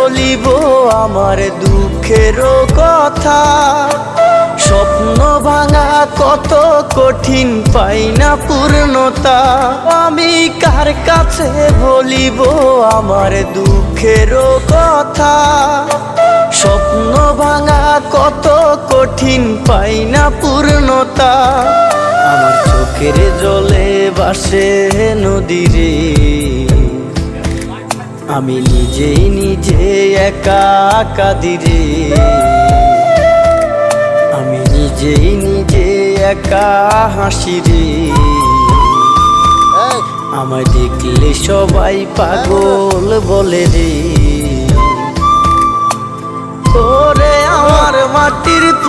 বলিব আমার দুঃখেরও কথা। স্বপ্ন ভাঙা কত কঠিন, পাই না পূর্ণতা। আমি কার কাছে বলিব আমার দুঃখেরও কথা। স্বপ্ন ভাঙা কত কঠিন, পাই না পূর্ণতা। আমার চোখের জলে ভাসে নদীরে, আমি নিজেই নিজে একা কাঁদিরে। আমি নিজেই নিজে একা হাসিরে। আমায় দেখলে সবাই পাগল বলে রে। ওরে আমার মাটির